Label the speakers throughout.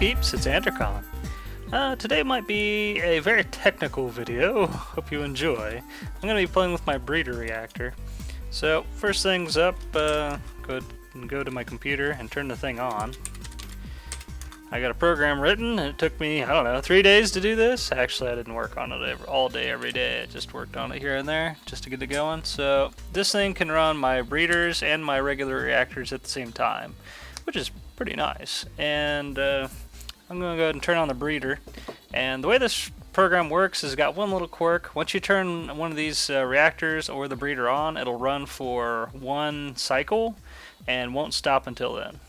Speaker 1: peeps, it's Andercon. Today might be a very technical video. Hope you enjoy. I'm going to be playing with my breeder reactor. So first things up, go to my computer and turn the thing on. I got a program written and it took me, I don't know, 3 days to do this. Actually, I didn't work on it all day every day. I just worked on it here and there just to get it going. So this thing can run my breeders and my regular reactors at the same time, which is pretty nice. And I'm going to go ahead and turn on the breeder. And the way this program works is got one little quirk. Once you turn one of these reactors or the breeder on, it'll run for one cycle and won't stop until then.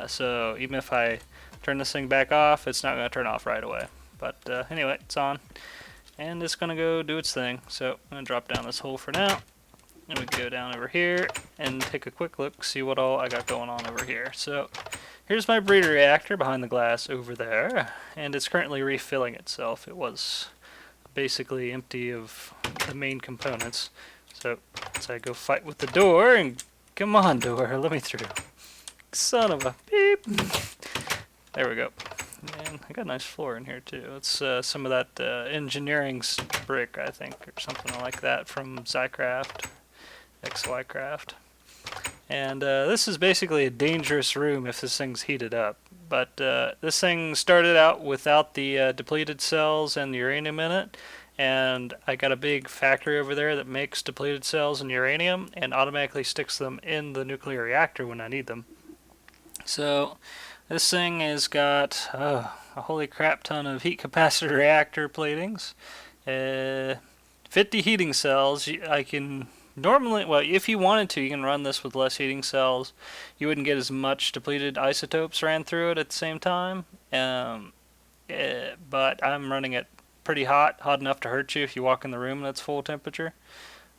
Speaker 1: So even if I turn this thing back off, it's not going to turn off right away. But anyway, it's on. And it's going to go do its thing. So I'm going to drop down this hole for now. And we can go down over here and take a quick look, see what all I got going on over here. So here's my breeder reactor behind the glass over there, and it's currently refilling itself. It was basically empty of the main components. So I go fight with the door, and come on, door, let me through. Son of a beep. There we go. And I got a nice floor in here too. It's some of that engineering brick, I think, or something like that from XYcraft. And this is basically a dangerous room if this thing's heated up. But this thing started out without the depleted cells and the uranium in it. And I got a big factory over there that makes depleted cells and uranium and automatically sticks them in the nuclear reactor when I need them. So this thing has got a holy crap ton of heat capacitor reactor platings. 50 heating cells. I can normally, well, if you wanted to, you can run this with less heating cells. You wouldn't get as much depleted isotopes ran through it at the same time. But I'm running it pretty hot enough to hurt you if you walk in the room that's full temperature.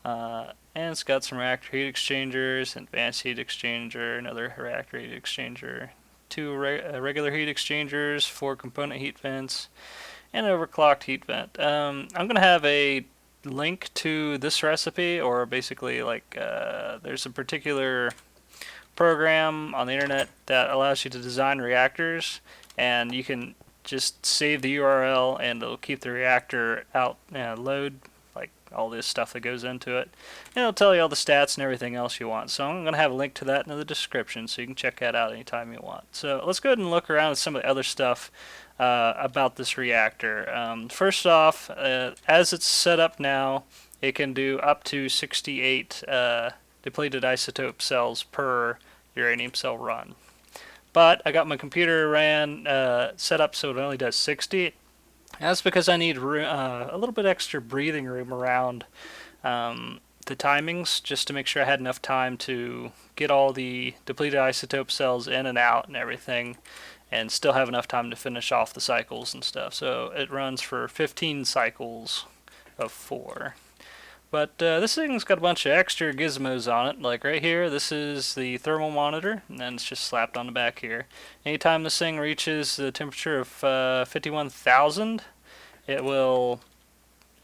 Speaker 1: And it's got some reactor heat exchangers, advanced heat exchanger, another reactor heat exchanger, two regular heat exchangers, 4 component heat vents, and an overclocked heat vent. I'm going to have a link to this recipe, or basically like there's a particular program on the internet that allows you to design reactors, and you can just save the URL and it'll keep the reactor out, load like all this stuff that goes into it, and it'll tell you all the stats and everything else you want. So I'm going to have a link to that in the description so you can check that out anytime you want. So let's go ahead and look around at some of the other stuff about this reactor. First off, as it's set up now, it can do up to 68 depleted isotope cells per uranium cell run. But I got my computer set up so it only does 60. That's because I need a little bit extra breathing room around the timings, just to make sure I had enough time to get all the depleted isotope cells in and out and everything, and still have enough time to finish off the cycles and stuff. So it runs for 15 cycles of 4. But this thing's got a bunch of extra gizmos on it. Like right here, this is the thermal monitor, and then it's just slapped on the back here. Anytime this thing reaches the temperature of 51,000, it will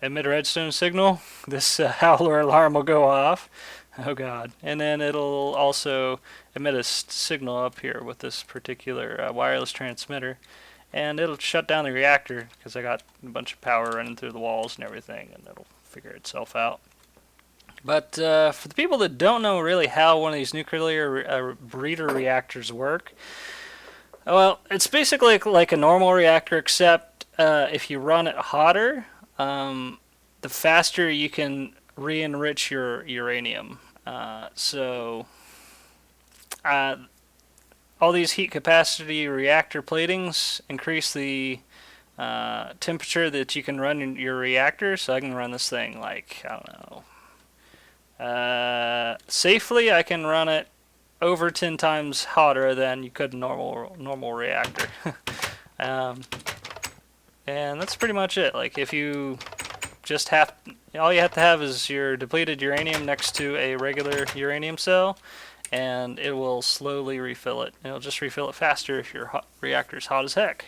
Speaker 1: emit a redstone signal. This howler alarm will go off. Oh god. And then it'll also emit a signal up here with this particular wireless transmitter, and it'll shut down the reactor because I got a bunch of power running through the walls and everything, and it'll figure itself out. But for the people that don't know really how one of these nuclear breeder reactors work, well, it's basically like a normal reactor, except if you run it hotter, the faster you can re-enrich your uranium. So all these heat capacity reactor platings increase the temperature that you can run your reactor. So I can run this thing like, I don't know, safely I can run it over 10 times hotter than you could a normal reactor. And that's pretty much it. Like if you just all you have to have is your depleted uranium next to a regular uranium cell, and it will slowly refill it. It'll just refill it faster if your reactor's hot as heck.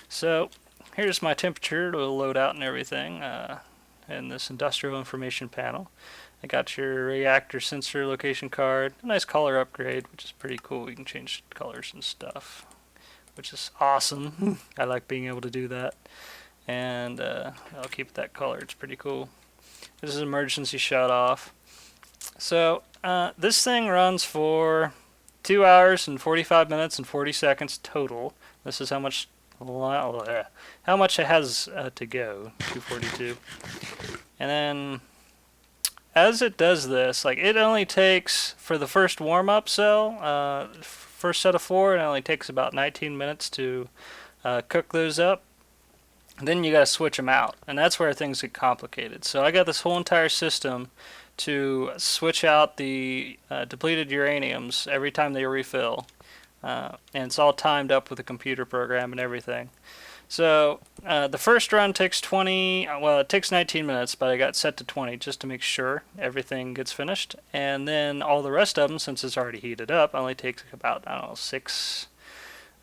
Speaker 1: So here's my temperature. It'll load out and everything in this industrial information panel. I got your reactor sensor location card, a nice color upgrade, which is pretty cool. You can change colors and stuff. which is awesome. I like being able to do that. And I'll keep that color, it's pretty cool. This is emergency shut off. So this thing runs for 2 hours and 45 minutes and 40 seconds total. This is how much it has to go, 242. And then as it does this, like it only takes, for the first warm-up cell, first set of 4, it only takes about 19 minutes to cook those up. And then you gotta switch them out, and that's where things get complicated. So I got this whole entire system to switch out the depleted uraniums every time they refill. And it's all timed up with a computer program and everything. So the first run takes it takes 19 minutes, but I got set to 20 just to make sure everything gets finished. And then all the rest of them, since it's already heated up, only takes about, I don't know,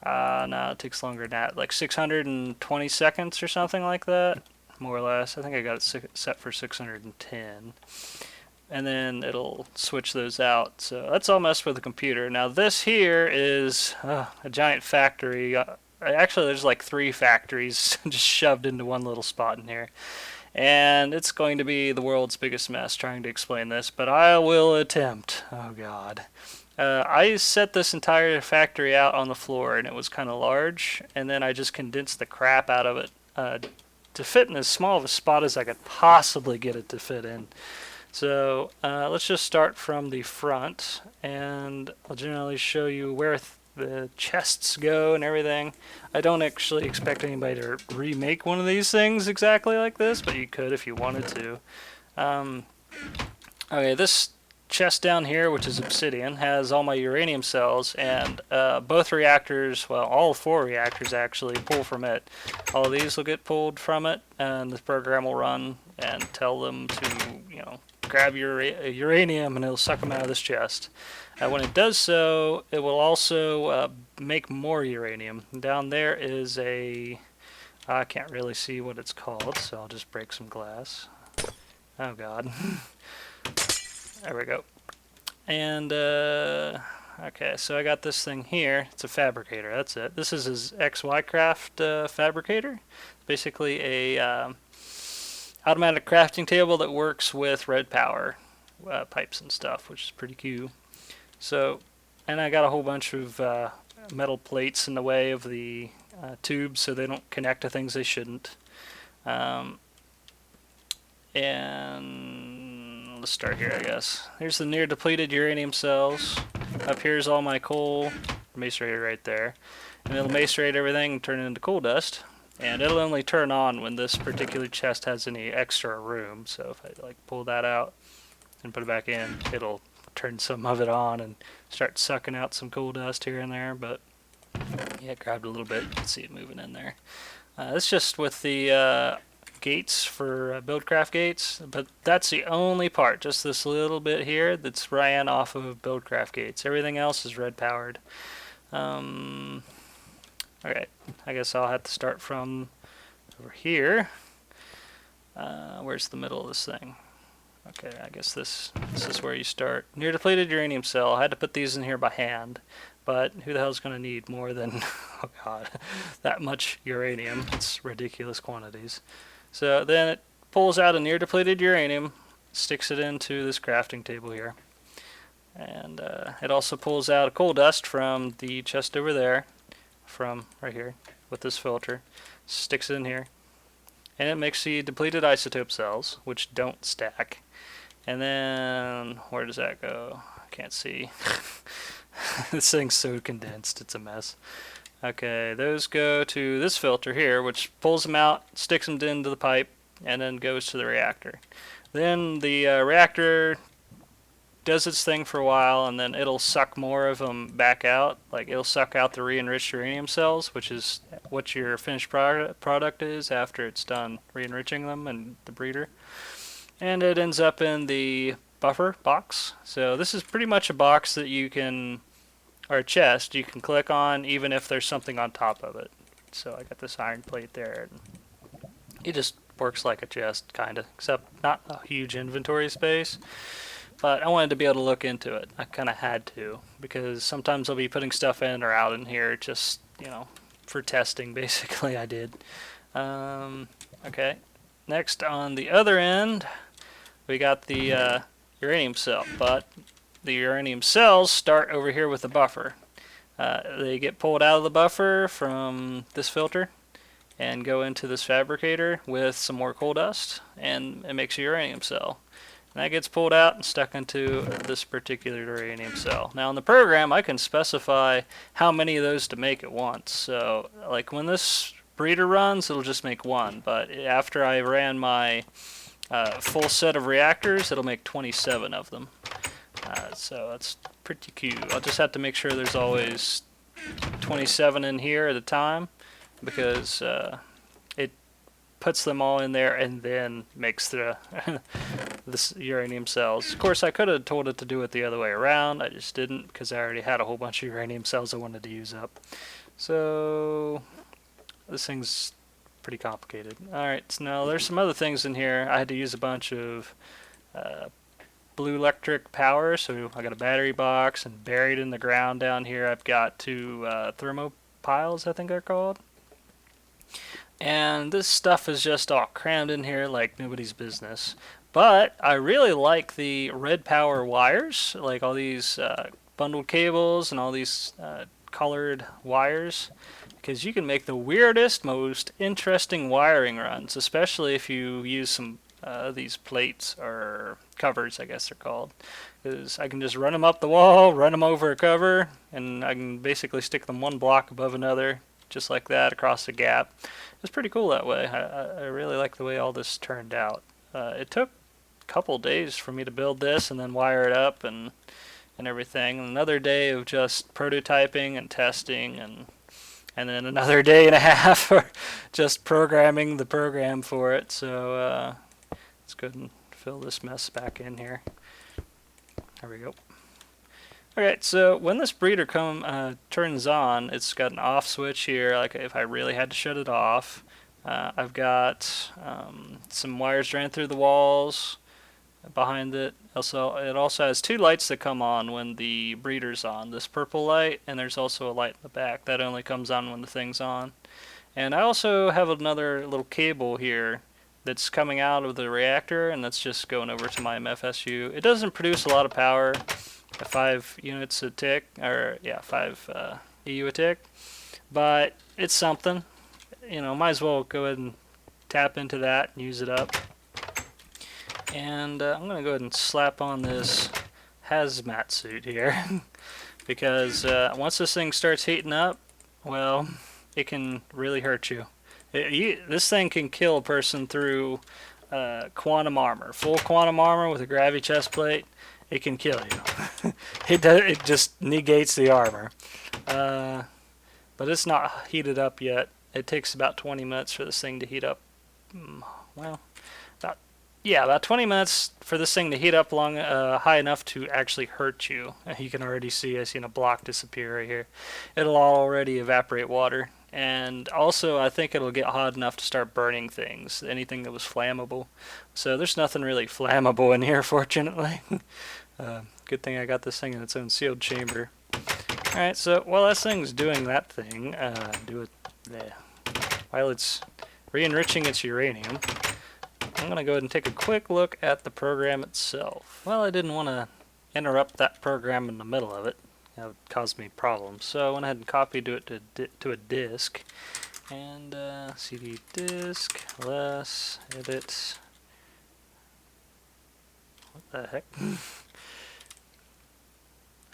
Speaker 1: no, it takes longer than that, like 620 seconds or something like that, more or less. I think I got it set for 610. And then it'll switch those out. So that's all messed with the computer. Now this here is a giant factory. Actually, there's like 3 factories just shoved into one little spot in here. And it's going to be the world's biggest mess trying to explain this, but I will attempt. Oh God. I set this entire factory out on the floor, and it was kind of large, and then I just condensed the crap out of it to fit in as small of a spot as I could possibly get it to fit in. So let's just start from the front, and I'll generally show you where the chests go and everything. I don't actually expect anybody to remake one of these things exactly like this, but you could if you wanted to. Okay, this chest down here, which is obsidian, has all my uranium cells, and both reactors, well, all 4 reactors actually pull from it. All of these will get pulled from it, and the program will run and tell them to, grab your uranium, and it'll suck them out of this chest. When it does so, it will also make more uranium. Down there is I can't really see what it's called, so I'll just break some glass. Oh God. There we go. And okay, so I got this thing here. It's a fabricator. That's it. This is his XY fabricator. Basically a automatic crafting table that works with red power pipes and stuff, which is pretty cool. So, and I got a whole bunch of metal plates in the way of the tubes, so they don't connect to things they shouldn't. And let's start here, I guess. Here's the near depleted uranium cells. Up here's all my coal macerated right there. And it'll macerate everything and turn it into coal dust. And it'll only turn on when this particular chest has any extra room. So if I like pull that out and put it back in, it'll turn some of it on and start sucking out some coal dust here and there. But yeah, it grabbed a little bit. You can see it moving in there. It's just with the gates for Buildcraft gates, but that's the only part, just this little bit here that's ran off of Buildcraft gates. Everything else is red powered. Okay, I guess I'll have to start from over here. Where's the middle of this thing? Okay, I guess this is where you start. Near depleted uranium cell. I had to put these in here by hand, but who the hell's going to need more than, oh God, that much uranium? It's ridiculous quantities. So then it pulls out a near depleted uranium, sticks it into this crafting table here. And it also pulls out a coal dust from the chest over there, from right here with this filter, sticks it in here, and it makes the depleted isotope cells, which don't stack. And then where does that go? I can't see. This thing's so condensed, it's a mess. Okay, those go to this filter here, which pulls them out, sticks them into the pipe, and then goes to the reactor. Then the reactor does its thing for a while, and then it'll suck more of them back out. Like, it'll suck out the re-enriched uranium cells, which is what your finished product is after it's done re-enriching them and the breeder. And it ends up in the buffer box. So this is pretty much a box that you can, or a chest, you can click on even if there's something on top of it. So I got this iron plate there. And it just works like a chest, kind of, except not a huge inventory space. But I wanted to be able to look into it. I kind of had to, because sometimes I'll be putting stuff in or out in here, just, for testing, basically. I did. Okay. Next, on the other end, we got the uranium cell, but the uranium cells start over here with the buffer. They get pulled out of the buffer from this filter and go into this fabricator with some more coal dust, and it makes a uranium cell. And that gets pulled out and stuck into this particular uranium cell. Now in the program, I can specify how many of those to make at once. So like when this breeder runs, it'll just make one, but after I ran my full set of reactors, it'll make 27 of them. So that's pretty cute. I'll just have to make sure there's always 27 in here at a time, because it puts them all in there and then makes the this uranium cells. Of course, I could have told it to do it the other way around. I just didn't, because I already had a whole bunch of uranium cells I wanted to use up. So this thing's pretty complicated. Alright, so now there's some other things in here. I had to use a bunch of blue electric power, so I got a battery box, and buried in the ground down here I've got two thermopiles, I think they're called. And this stuff is just all crammed in here like nobody's business. But I really like the red power wires, like all these bundled cables and all these colored wires, because you can make the weirdest, most interesting wiring runs, especially if you use some these plates or covers, I guess they're called. Because I can just run them up the wall, run them over a cover, and I can basically stick them one block above another, just like that, across the gap. It's pretty cool that way. I really like the way all this turned out. It took a couple days for me to build this and then wire it up and everything. Another day of just prototyping and testing, and then another day and a half for just programming the program for it. So let's go ahead and fill this mess back in here. There we go. Alright, so when this breeder turns on, it's got an off switch here, like if I really had to shut it off. I've got some wires ran through the walls behind it. It also has two lights that come on when the breeder's on. This purple light, and there's also a light in the back. That only comes on when the thing's on. And I also have another little cable here that's coming out of the reactor, and that's just going over to my MFSU. It doesn't produce a lot of power, 5 units a tick, or yeah, 5 EU a tick, but it's something. Might as well go ahead and tap into that and use it up. And I'm going to go ahead and slap on this hazmat suit here because once this thing starts heating up, well, it can really hurt you. This thing can kill a person through quantum armor. Full quantum armor with a gravity chest plate, it can kill you. It just negates the armor. But it's not heated up yet. It takes about 20 minutes for this thing to heat up. Well, about 20 minutes for this thing to heat up high enough to actually hurt you. You can already see, I seen a block disappear right here. It'll already evaporate water. And also, I think it'll get hot enough to start burning things, anything that was flammable. So there's nothing really flammable in here, fortunately. Good thing I got this thing in its own sealed chamber. Alright, so while this thing's doing that thing, while it's re-enriching its uranium, I'm going to go ahead and take a quick look at the program itself. Well, I didn't want to interrupt that program in the middle of it. That would cause me problems. So I went ahead and copied it to a disk. And CD disk, less, edit. What the heck? I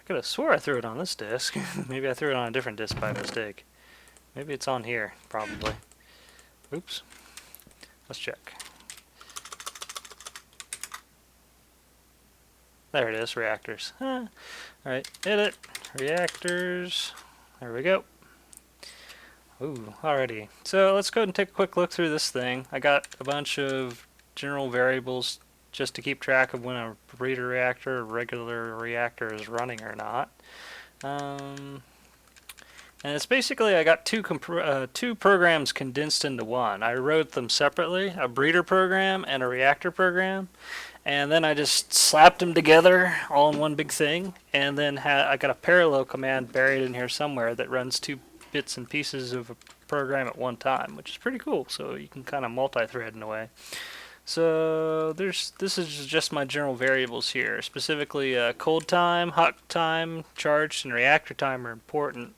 Speaker 1: could have swore I threw it on this disk. Maybe I threw it on a different disk by mistake. Maybe it's on here, probably. Oops. Let's check. There it is, reactors. Alright, edit, reactors. There we go. Ooh, alrighty. So let's go ahead and take a quick look through this thing. I got a bunch of general variables just to keep track of when a breeder reactor or regular reactor is running or not. And it's basically, I got two programs condensed into one. I wrote them separately, a breeder program and a reactor program. And then I just slapped them together all in one big thing. And then I got a parallel command buried in here somewhere that runs two bits and pieces of a program at one time, which is pretty cool. So you can kind of multi-thread in a way. So this is just my general variables here. Specifically, cold time, hot time, charged, and reactor time are important.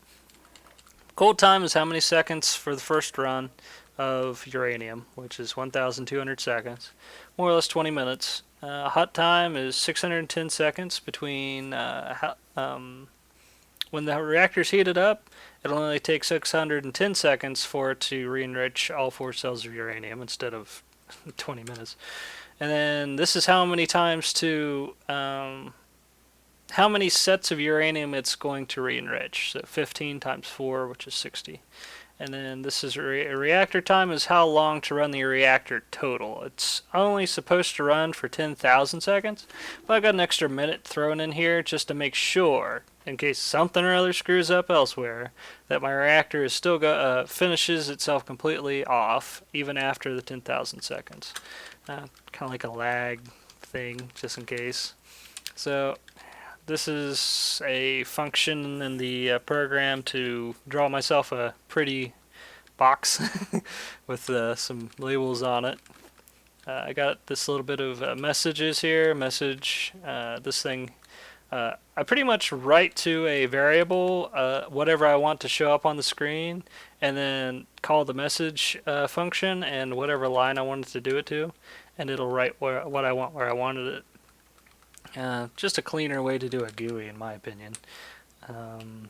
Speaker 1: Cold time is how many seconds for the first run of uranium, which is 1,200 seconds, more or less 20 minutes. Hot time is 610 seconds between when the reactor's heated up. It'll only take 610 seconds for it to re-enrich all 4 cells of uranium instead of 20 minutes. And then this is how many times to how many sets of uranium it's going to re-enrich. So 15 times 4, which is 60. And then this is reactor time is how long to run the reactor total. It's only supposed to run for 10,000 seconds, but I got an extra minute thrown in here just to make sure, in case something or other screws up elsewhere, that my reactor is still finishes itself completely off even after the 10,000 seconds. Kind of like a lag thing, just in case. So this is a function in the program to draw myself a pretty box with some labels on it. I got this little bit of messages here. This thing. I pretty much write to a variable whatever I want to show up on the screen, and then call the message function and whatever line I wanted to do it to, and it'll write what I want where I wanted it. Just a cleaner way to do a GUI, in my opinion,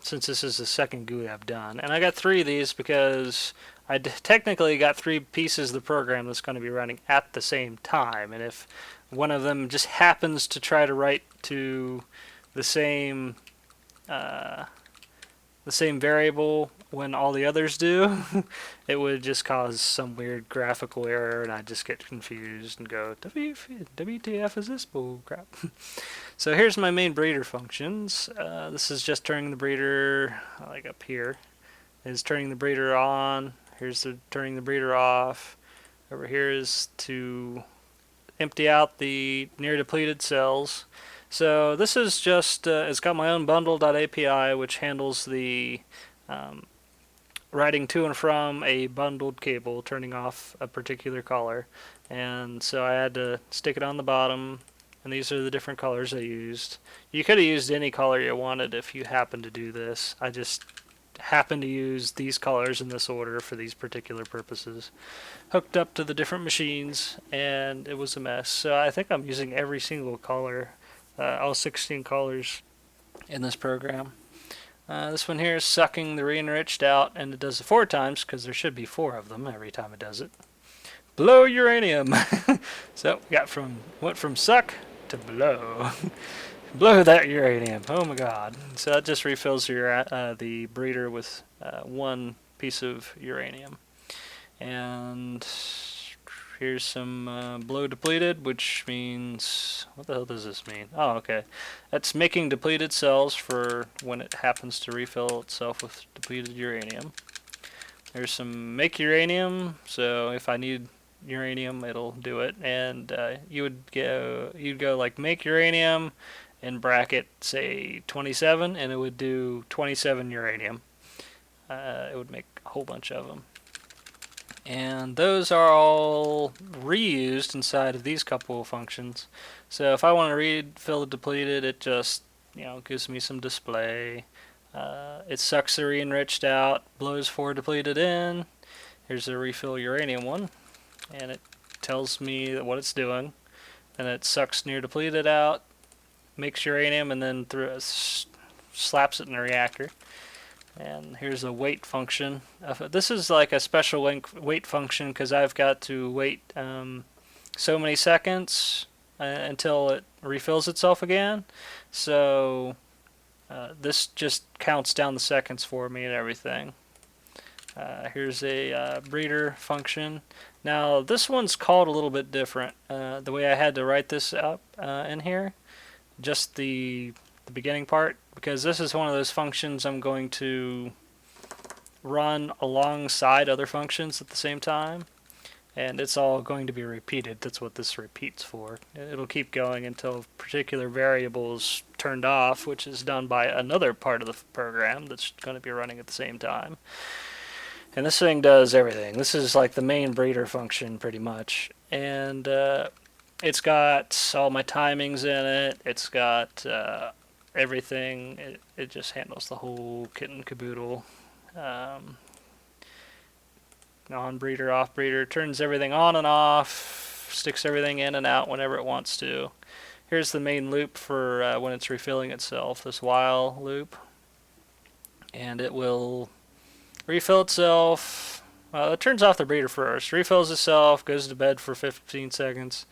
Speaker 1: since this is the second GUI I've done. And I got 3 of these because I technically got 3 pieces of the program that's going to be running at the same time. And if one of them just happens to try to write to the same variable when all the others do, it would just cause some weird graphical error, and I'd just get confused and go, WTF is this bull crap? So here's my main breeder functions. This is just turning the breeder, like up here, is turning the breeder on. Here's turning the breeder off. Over here is to empty out the near depleted cells. So this is just, it's got my own bundle.api, which handles the writing to and from a bundled cable, turning off a particular color. And so I had to stick it on the bottom, and these are the different colors I used. You could have used any color you wanted if you happened to do this. I just happened to use these colors in this order for these particular purposes. Hooked up to the different machines, and it was a mess. So I think I'm using every single color, all 16 colors in this program. This one here is sucking the re-enriched out, and it does it 4 times because there should be 4 of them every time it does it. Blow uranium. So we went from suck to blow. Blow that uranium. Oh my god. So that just refills the breeder with 1 piece of uranium. And here's some blow depleted, which means, what the hell does this mean? Oh, okay. That's making depleted cells for when it happens to refill itself with depleted uranium. There's some make uranium, so if I need uranium, it'll do it. And you'd go like make uranium in bracket, say 27, and it would do 27 uranium. It would make a whole bunch of them. And those are all reused inside of these couple of functions. So if I want to refill the depleted, it just gives me some display. It sucks the re-enriched out, blows 4 depleted in. Here's the refill uranium one, and it tells me what it's doing. And it sucks near depleted out, makes uranium, and then slaps it in the reactor. And here's a wait function. This is like a special wait function because I've got to wait so many seconds until it refills itself again. So this just counts down the seconds for me and everything. Here's a breeder function. Now this one's called a little bit different. The way I had to write this up in here, just the beginning part, because this is one of those functions I'm going to run alongside other functions at the same time. and it's all going to be repeated. That's what this repeats for. It'll keep going until a particular variable is turned off, which is done by another part of the program that's going to be running at the same time. And this thing does everything. This is like the main breeder function pretty much. And it's got all my timings in it. It's got everything. It just handles the whole kit and caboodle. On breeder, off breeder, turns everything on and off, sticks everything in and out whenever it wants to. Here's the main loop for when it's refilling itself, this while loop. And it will refill itself. It turns off the breeder first, refills itself, goes to bed for 15 seconds,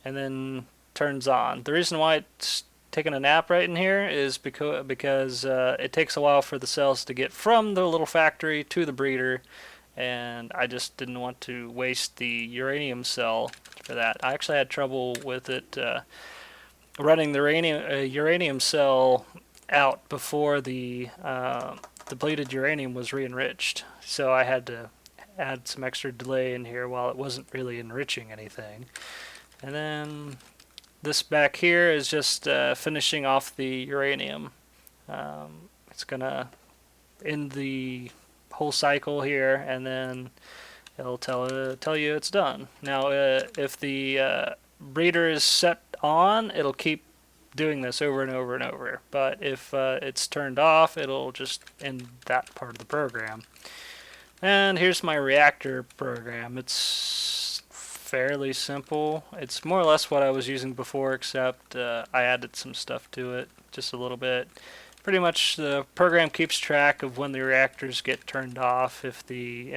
Speaker 1: and then turns on. The reason why it's taking a nap right in here is because it takes a while for the cells to get from the little factory to the breeder, and I just didn't want to waste the uranium cell for that. I actually had trouble with it running the uranium cell out before the depleted uranium was re-enriched, so I had to add some extra delay in here while it wasn't really enriching anything. And then this back here is just finishing off the uranium. It's gonna end the whole cycle here, and then it'll tell you it's done. Now if the breeder is set on, it'll keep doing this over and over and over, but if it's turned off, it'll just end that part of the program. And here's my reactor program. It's fairly simple. It's more or less what I was using before, except I added some stuff to it, just a little bit. Pretty much the program keeps track of when the reactors get turned off, if the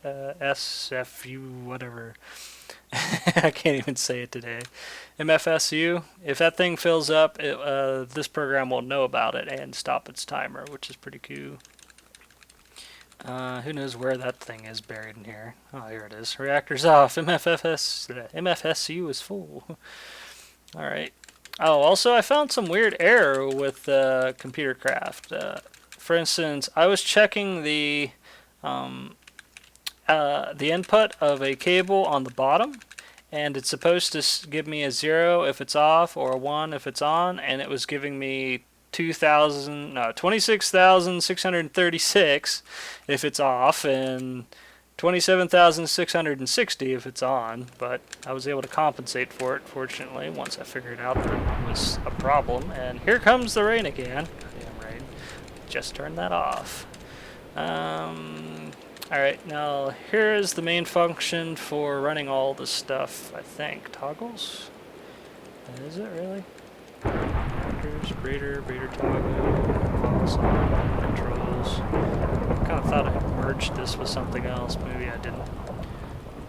Speaker 1: SFU, whatever, I can't even say it today, MFSU, if that thing fills up, this program will know about it and stop its timer, which is pretty cool. Who knows where that thing is buried in here? Oh, here it is. Reactors off. MFSU is full. Alright. Oh, also I found some weird error with Computercraft. For instance, I was checking the input of a cable on the bottom, and it's supposed to give me a 0 if it's off or a 1 if it's on, and it was giving me 26,636 if it's off and 27,660 if it's on, but I was able to compensate for it, fortunately, once I figured out that it was a problem. And here comes the rain again. Damn rain. Just turn that off. Alright, now here is the main function for running all this stuff, I think. Toggles? Is it really? Reactors, breeder toggle, false on, controls. I kind of thought I merged this with something else, but maybe I didn't.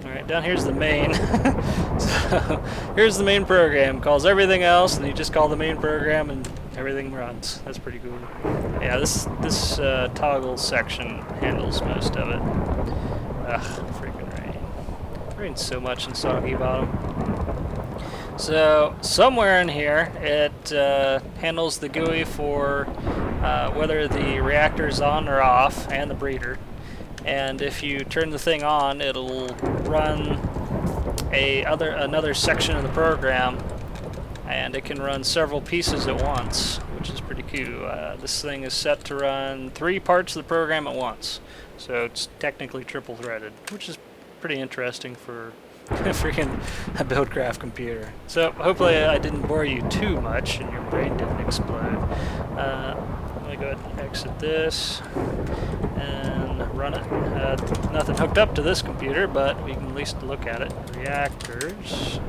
Speaker 1: Alright, down here's the main. So, here's the main program. Calls everything else, and you just call the main program and everything runs. That's pretty cool. Yeah, this toggle section handles most of it. Ugh, freaking rain. It rains so much in Soggy Bottom. So somewhere in here it handles the GUI for whether the reactor is on or off, and the breeder. And if you turn the thing on, it'll run another section of the program, and it can run several pieces at once, which is pretty cool. This thing is set to run 3 parts of the program at once, so it's technically triple threaded, which is pretty interesting for freaking a Buildcraft computer. So hopefully I didn't bore you too much and your brain didn't explode. Let me go ahead and exit this and run it. Nothing hooked up to this computer, but we can at least look at it. Reactors.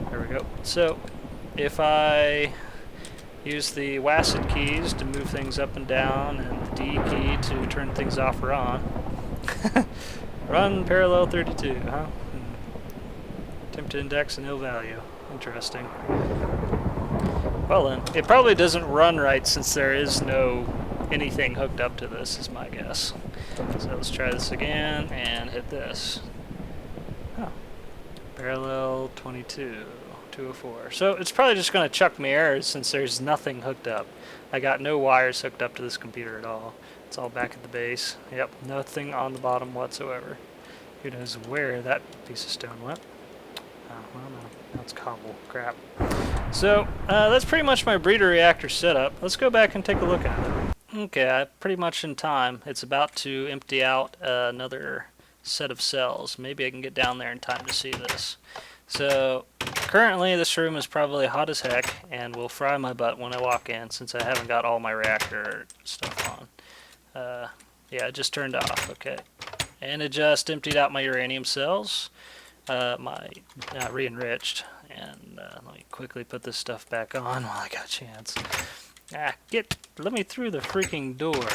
Speaker 1: There we go. So if I use the WASD keys to move things up and down, and the D key to turn things off or on. Run parallel 32, huh? Attempt to index a nil value. Interesting. Well then, it probably doesn't run right since there is no anything hooked up to this, is my guess. So let's try this again and hit this. Oh. Parallel 22, 204. So it's probably just going to chuck me errors since there's nothing hooked up. I got no wires hooked up to this computer at all. It's all back at the base. Yep, nothing on the bottom whatsoever. Who knows where that piece of stone went? Oh, well, no. Now it's cobble. Crap. So, that's pretty much my breeder reactor setup. Let's go back and take a look at it. Okay, pretty much in time. It's about to empty out another set of cells. Maybe I can get down there in time to see this. So, currently this room is probably hot as heck and will fry my butt when I walk in since I haven't got all my reactor stuff on. Yeah, it just turned off. Okay. And it just emptied out my uranium cells. My re-enriched. And let me quickly put this stuff back on while I got a chance. Let me through the freaking door.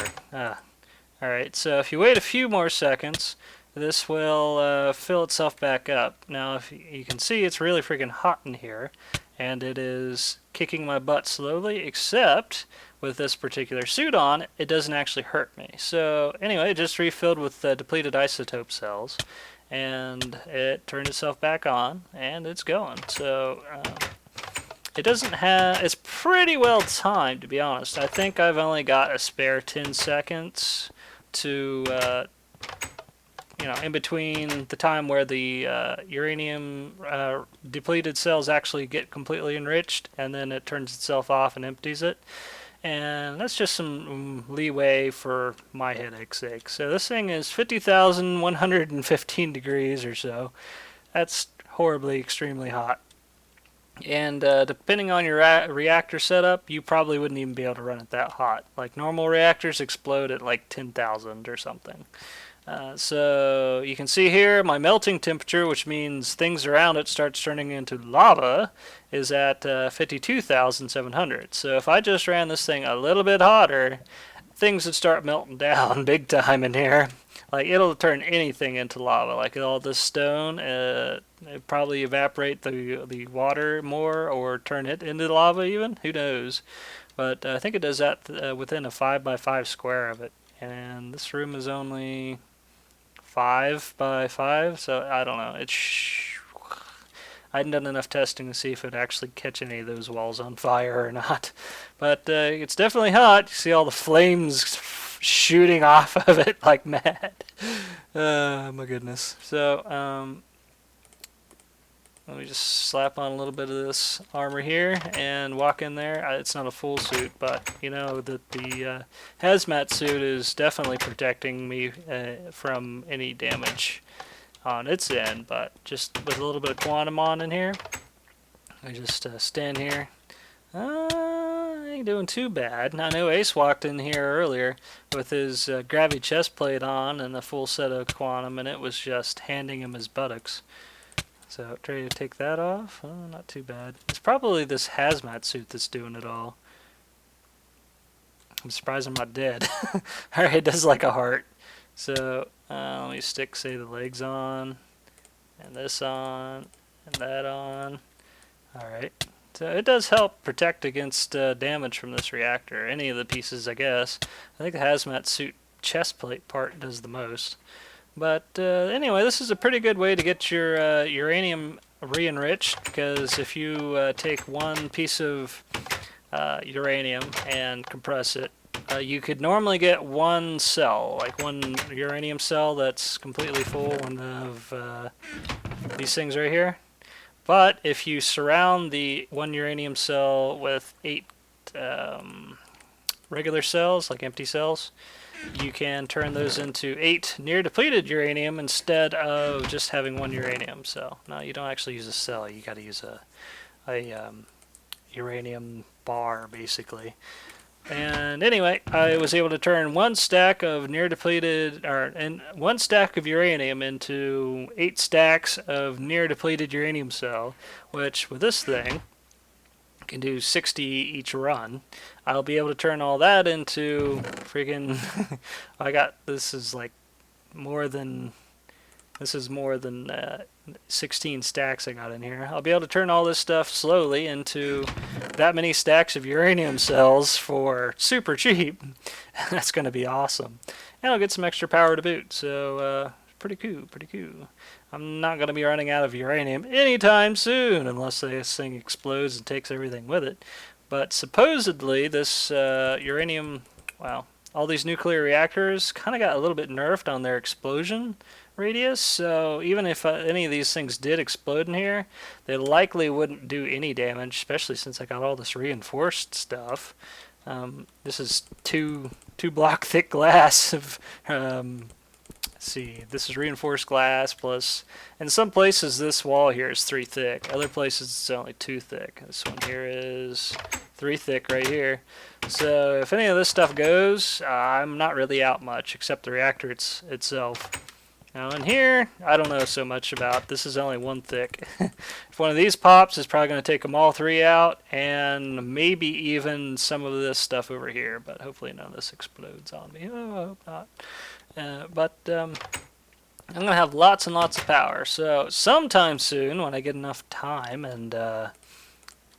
Speaker 1: Alright, so if you wait a few more seconds, this will fill itself back up. Now, if you can see, it's really freaking hot in here, and it is kicking my butt slowly, except with this particular suit on, it doesn't actually hurt me. So, anyway, it just refilled with depleted isotope cells, and it turned itself back on, and it's going. So, it doesn't have, it's pretty well timed, to be honest. I think I've only got a spare 10 seconds to, in between the time where the uranium depleted cells actually get completely enriched, and then it turns itself off and empties it. And that's just some leeway for my headache's sake. So this thing is 50,115 degrees or so. That's horribly, extremely hot. And depending on your reactor setup, you probably wouldn't even be able to run it that hot. Like normal reactors explode at like 10,000 or something. So you can see here my melting temperature, which means things around it starts turning into lava, is at 52,700. So if I just ran this thing a little bit hotter, things would start melting down big time in here. Like it'll turn anything into lava. Like all this stone, it'd probably evaporate the water more or turn it into lava even. Who knows? But I think it does that within a 5x5 square of it. And this room is only 5x5, so I don't know. I hadn't done enough testing to see if it actually catch any of those walls on fire or not. But it's definitely hot. You see all the flames shooting off of it like mad. My goodness. So let me just slap on a little bit of this armor here and walk in there. It's not a full suit, but you know that the hazmat suit is definitely protecting me from any damage on its end. But just with a little bit of quantum on in here, I just stand here. I ain't doing too bad. I know Ace walked in here earlier with his gravity chest plate on and a full set of quantum, and it was just handing him his buttocks. So try to take that off. Oh, not too bad. It's probably this hazmat suit that's doing it all. I'm surprised I'm not dead. Alright, it does like a heart. So let me stick, say, the legs on, and this on, and that on. Alright. So it does help protect against damage from this reactor. Any of the pieces, I guess. I think the hazmat suit chest plate part does the most. But anyway, this is a pretty good way to get your uranium re-enriched, because if you take one piece of uranium and compress it, you could normally get one cell, like one uranium cell that's completely full of these things right here. But if you surround the one uranium cell with 8 regular cells, like empty cells, you can turn those into 8 near depleted uranium instead of just having one uranium cell. No, you don't actually use a cell. You got to use a uranium bar, basically. And anyway, I was able to turn one stack of near depleted, and one stack of uranium into 8 stacks of near depleted uranium cell, which with this thing can do 60 each run. I'll be able to turn all that into freaking this is more than 16 stacks I got in here. I'll be able to turn all this stuff slowly into that many stacks of uranium cells for super cheap. That's going to be awesome. And I'll get some extra power to boot. So pretty cool. I'm not going to be running out of uranium anytime soon unless this thing explodes and takes everything with it. But supposedly this uranium, well, all these nuclear reactors kind of got a little bit nerfed on their explosion radius, so even if any of these things did explode in here, they likely wouldn't do any damage, especially since I got all this reinforced stuff. This is two block thick glass of let's see, this is reinforced glass plus, in some places this wall here is 3 thick, other places it's only 2 thick. This one here is 3 thick right here. So if any of this stuff goes, I'm not really out much except the reactor itself. Now in here, I don't know so much about. This is only 1 thick. If one of these pops, it's probably going to take them all 3 out, and maybe even some of this stuff over here, but hopefully none of this explodes on me. Oh, I hope not. I'm going to have lots and lots of power, so sometime soon, when I get enough time and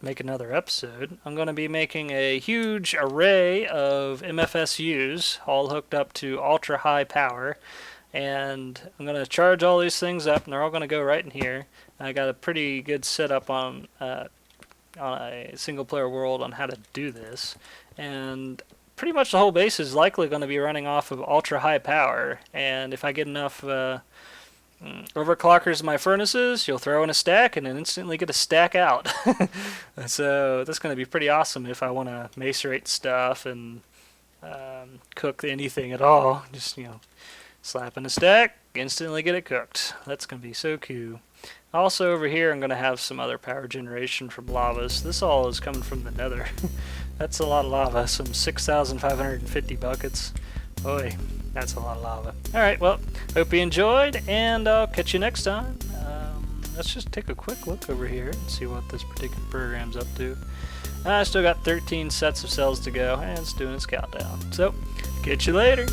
Speaker 1: make another episode, I'm going to be making a huge array of MFSUs, all hooked up to ultra high power, and I'm going to charge all these things up, and they're all going to go right in here. I got a pretty good setup on a single player world on how to do this, and pretty much the whole base is likely going to be running off of ultra high power, and if I get enough overclockers in my furnaces, you'll throw in a stack and then instantly get a stack out. So that's going to be pretty awesome if I want to macerate stuff and cook anything at all. Just, you know, slap in a stack, instantly get it cooked. That's going to be so cool. Also over here I'm going to have some other power generation from lavas. This all is coming from the nether. That's a lot of lava, some 6,550 buckets. Boy, that's a lot of lava. Alright, well, hope you enjoyed, and I'll catch you next time. Let's just take a quick look over here and see what this particular program's up to. I still got 13 sets of cells to go, and it's doing its countdown. So, catch you later.